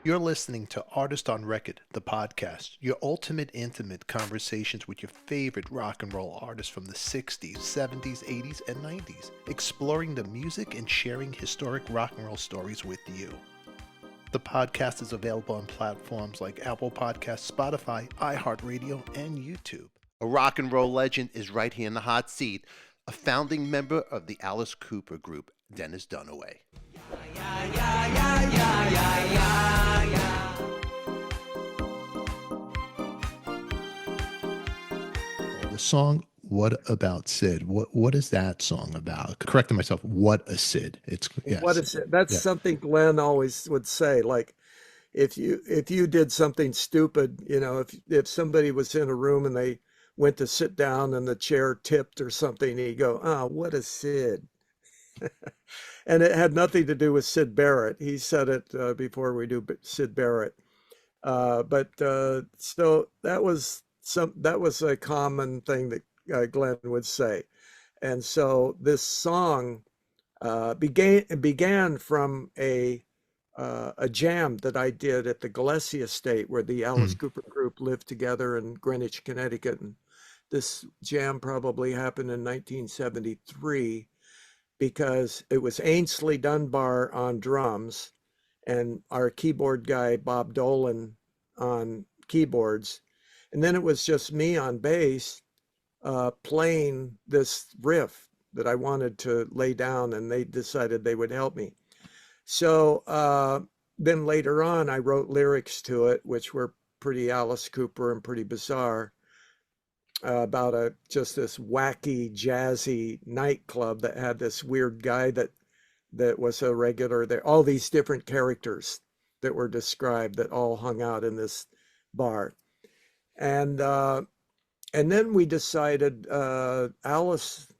You're listening to Artist on Record, the podcast, your ultimate intimate conversations with your favorite rock and roll artists from the 60s, 70s, 80s, and 90s, exploring the music and sharing historic rock and roll stories with you. The podcast is available on platforms like Apple Podcasts, Spotify, iHeartRadio, and YouTube. A rock and roll legend is right here in the hot seat, a founding member of the Alice Cooper group, Dennis Dunaway. The song "What About Syd"? What is that song about? Correcting myself. What a Syd. It's What yes. is it? That's Yeah. something Glenn always would say. Like if you did something stupid, if somebody was in a room and they went to sit down and the chair tipped or something, he'd go, "Ah, what a Syd." And it had nothing to do with Syd Barrett. He said it before we do Syd Barrett. But so that was a common thing that Glenn would say. And so this song began from a jam that I did at the Gillespie Estate, where the Alice Mm. Cooper group lived together in Greenwich, Connecticut. And this jam probably happened in 1973 because it was Ainsley Dunbar on drums and our keyboard guy, Bob Dolan, on keyboards. And then it was just me on bass playing this riff that I wanted to lay down, and they decided they would help me. So then later on, I wrote lyrics to it, which were pretty Alice Cooper and pretty bizarre, about just this wacky jazzy nightclub that had this weird guy that was a regular there. All these different characters that were described that all hung out in this bar, and uh, and then we decided Alice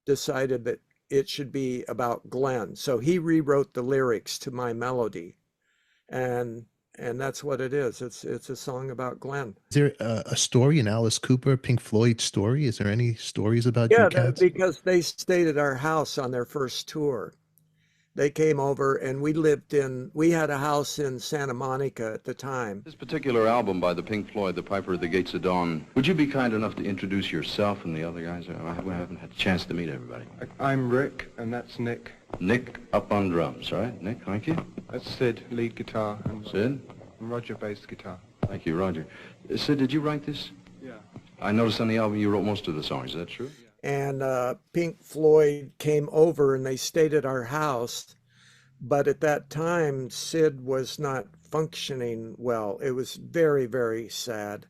decided that it should be about Glenn. So he rewrote the lyrics to my melody, and and that's what it is. It's a song about Glenn. Is there a story in Alice Cooper, Pink Floyd story? Is there any stories about you Yeah, cats? because they stayed at our house on their first tour. They came over and we had a house in Santa Monica at the time. This particular album by the Pink Floyd, The Piper at the Gates of Dawn, would you be kind enough to introduce yourself and the other guys? We haven't had a chance to meet everybody. I'm Rick, and that's Nick. Nick up on drums, right? Nick, thank you. That's Sid, lead guitar, and Sid? Roger, bass guitar. Thank you, Roger. Sid, did you write this? Yeah. I noticed on the album you wrote most of the songs. Is that true? And Pink Floyd came over and they stayed at our house. But at that time, Sid was not functioning well. It was very, very sad.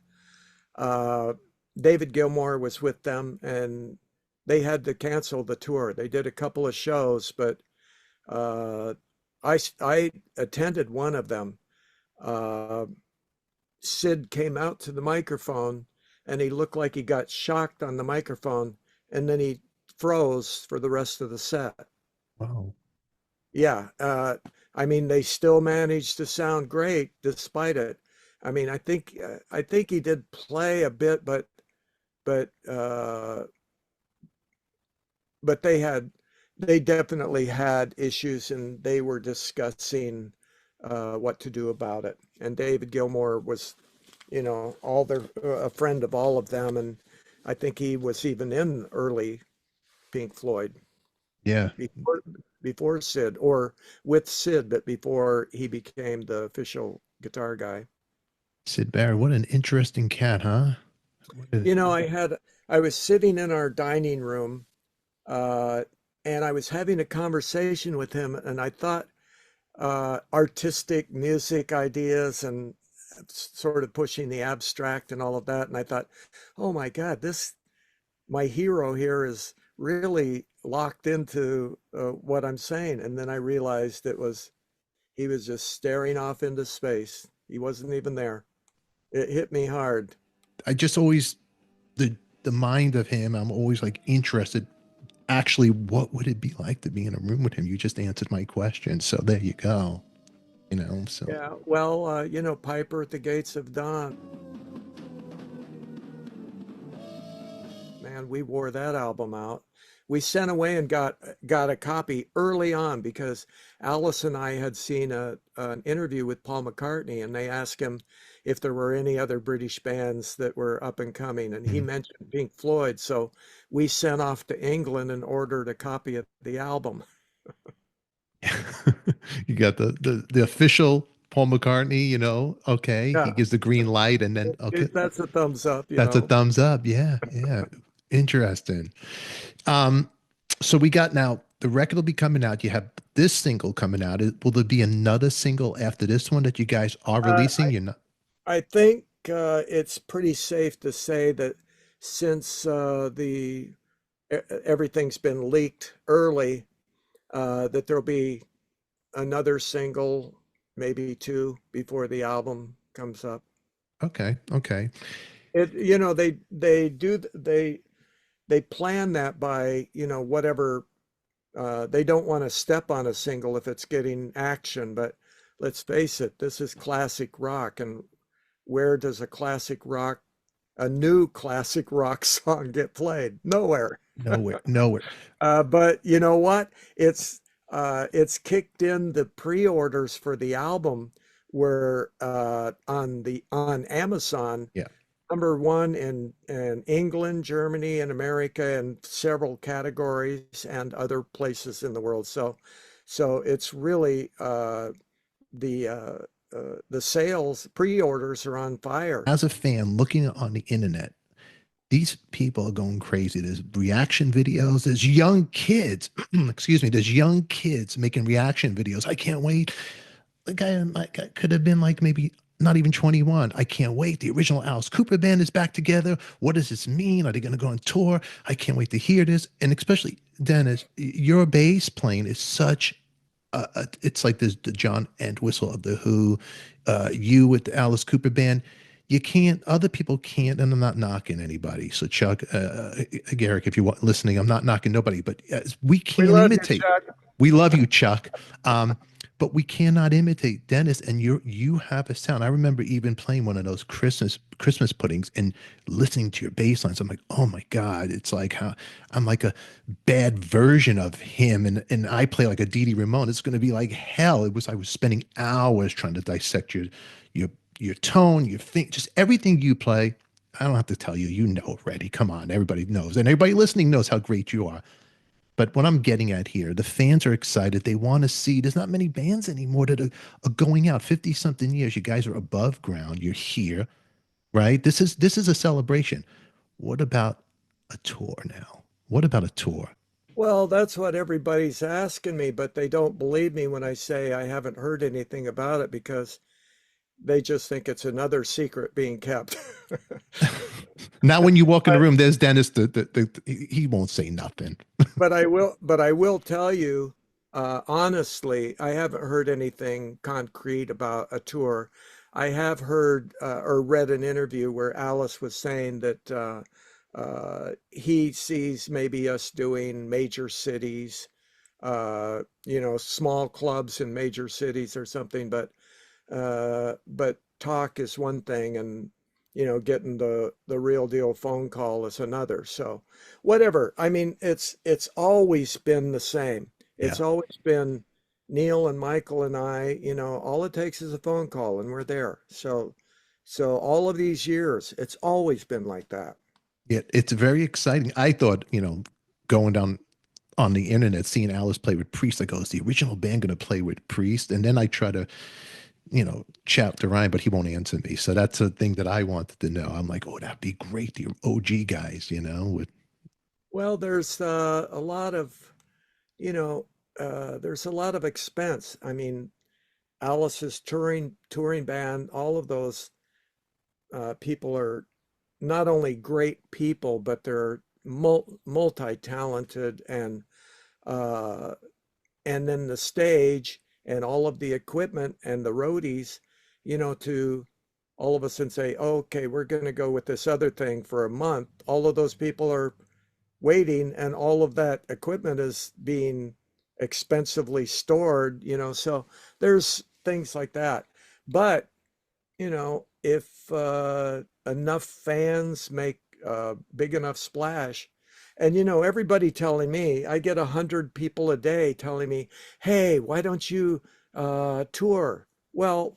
Uh, David Gilmour was with them, and they had to cancel the tour. They did a couple of shows, but uh, I attended one of them. Uh, Sid came out to the microphone, and he looked like he got shocked on the microphone, and then he froze for the rest of the set. Wow. Yeah, I mean, they still managed to sound great despite it. I mean, I think he did play a bit, but but they definitely had issues, and they were discussing what to do about it. And David Gilmour was, all their a friend of all of them, and I think he was even in early Pink Floyd Yeah. before before Sid, or with Sid, but before he became the official guitar guy. Syd Barrett. What an interesting cat, huh? What is- I was sitting in our dining room, uh, and I was having a conversation with him, and I thought artistic music ideas and sort of pushing the abstract and all of that. And I thought, oh my God, my hero here is really locked into what I'm saying. And then I realized he was just staring off into space. He wasn't even there. It hit me hard. I just always the mind of him. I'm always like interested. Actually, what would it be like to be in a room with him? You just answered my question, so there you go. So Yeah, well, Piper at the Gates of Dawn. Man, man, we wore that album out. We sent away and got a copy early on because Alice and I had seen an interview with Paul McCartney, and they asked him if there were any other British bands that were up and coming, and he Mhm. mentioned Pink Floyd. So we sent off to England and ordered a copy of the album. You got the official Paul McCartney, okay, he Yeah, gives the green light and then okay, that's a thumbs up, you that's a know. thumbs up. Yeah, yeah. Interesting. Um, so we got now the record will be coming out. You have this single coming out. Will there be another single after this one that you guys are Uh, releasing? You're not. I think it's pretty safe to say that since everything's been leaked early, that there'll be another single, maybe two, before the album comes up. Okay, okay. They plan that by, whatever, they don't want to step on a single if it's getting action, but let's face it, this is classic rock, and where does a new classic rock song get played? Nowhere. Nowhere, nowhere. But you know what? It's kicked in. The pre-orders for the album were on Amazon, Yeah. #1 in England, Germany, and America, and several categories and other places in the world. So it's really the uh, the sales pre-orders are on fire. As a fan looking on the internet, these people are going crazy. There's reaction videos. There's young kids, excuse me, there's young kids making reaction videos. I can't wait. The guy could have been like maybe not even 21. I can't wait. The original Alice Cooper band is back together. What does this mean? Are they going to go on tour? I can't wait to hear this. And especially, Dennis, your bass playing is such it's like this the John Entwistle of the Who, you with the Alice Cooper band. You can't, other people can't, and I'm not knocking anybody. So Chuck, Garrick, if you're listening, I'm not knocking nobody, but we We can't love you, imitate. Chuck. We love you, Chuck. But we cannot imitate Dennis, and you have a sound. I remember even playing one of those Christmas puddings and listening to your bass lines. I'm like, oh my God, it's like how I'm like a bad version of him, and I play like a Dee Dee Ramone. It's going to be like hell. I was spending hours trying to dissect your your tone, your thing, just everything you play. I don't have to tell you, you know already. Come on, everybody knows, and everybody listening knows how great you are. But what I'm getting at here, the fans are excited. They want to see. There's not many bands anymore that are going out 50 something years. You guys are above ground. You're here, right? This is a celebration. What about a tour now? What about a tour? Well, that's what everybody's asking me, but they don't believe me when I say I haven't heard anything about it because they just think it's another secret being kept. Now, when you walk in the But room, there's Dennis. He won't say nothing. but I will tell you, honestly, I haven't heard anything concrete about a tour. I have heard or read an interview where Alice was saying that he sees maybe us doing major cities, small clubs in major cities or something, but talk is one thing, and getting the real deal phone call is another. So whatever. I mean, it's always been the same. Yeah. It's always been Neil and Michael and I, all it takes is a phone call and we're there. So all of these years, it's always been like that. Yeah, it's very exciting. I thought, going down on the internet, seeing Alice play with Priest, I go, is the original band going to play with Priest? And then I try to, chat to Ryan, but he won't answer me. So that's a thing that I wanted to know. I'm like, oh, that'd be great. The OG guys, with Well, there's a lot of, you know, there's a lot of expense. I mean, Alice's touring band, all of those people are not only great people, but they're multi-talented, uh, and then the stage and all of the equipment and the roadies, to all of a sudden say, okay, we're going to go with this other thing for a month. All of those people are waiting, and all of that equipment is being expensively stored, so there's things like that. But, if enough fans make big enough splash. And, everybody telling me, I get 100 people a day telling me, hey, why don't you tour? Well,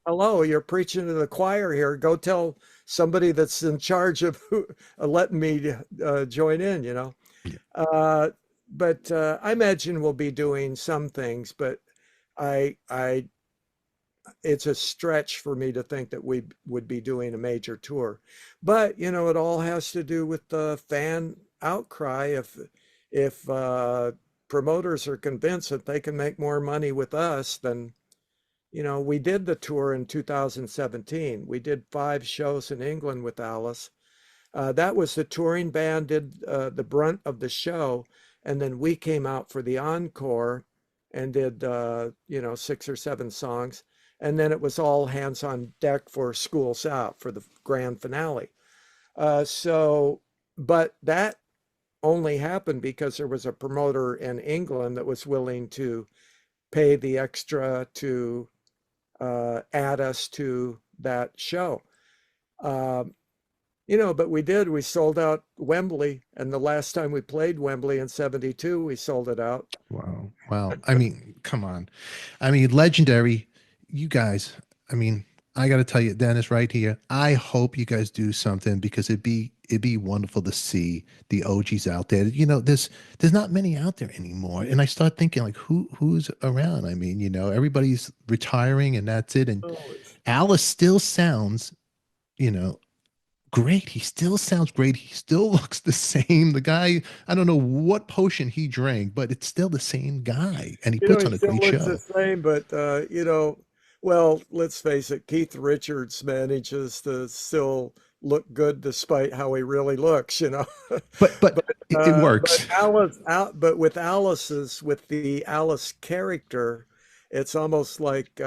hello, you're preaching to the choir here. Go tell somebody that's in charge of letting me join in, Uh, but I imagine we'll be doing some things, but I it's a stretch for me to think that we would be doing a major tour. But it all has to do with the fan outcry. If promoters are convinced that they can make more money with us, then we did the tour in 2017. We did 5 shows in England with Alice. That was the touring band did the brunt of the show, and then we came out for the encore and did 6 or 7 songs, and then it was all hands on deck for Schools Out for the grand finale. But that only happened because there was a promoter in England that was willing to pay the extra to add us to that show. But we sold out Wembley, and the last time we played Wembley in 72, we sold it out. Wow. Wow. I mean, come on. I mean, legendary. You guys, I mean, I got to tell you, Dennis, right here, I hope you guys do something because it'd be wonderful to see the OGs out there. There's not many out there anymore. And I start thinking like who's around? I mean, everybody's retiring and that's it. And Alice still sounds, great. He still sounds great. He still looks the same. The guy, I don't know what potion he drank, but it's still the same guy. And he puts on a great show. He still looks the same, but well, let's face it, Keith Richards manages to still look good despite how he really looks, But it works. But with the Alice character, it's almost like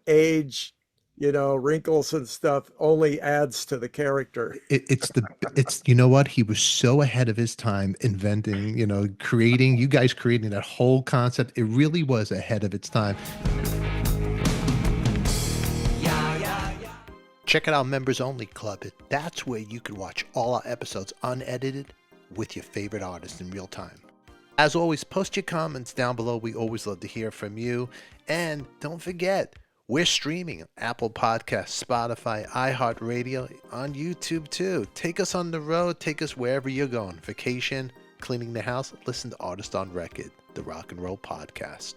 age, wrinkles and stuff only adds to the character. It's you know what? He was so ahead of his time inventing, you guys creating that whole concept. It really was ahead of its time. Check out our members only club. That's where you can watch all our episodes unedited with your favorite artists in real time. As always, post your comments down below. We always love to hear from you. And don't forget, we're streaming on Apple Podcasts, Spotify, iHeartRadio, on YouTube too. Take us on the road. Take us wherever you're going. Vacation, cleaning the house. Listen to Artist on Record, the rock and roll podcast.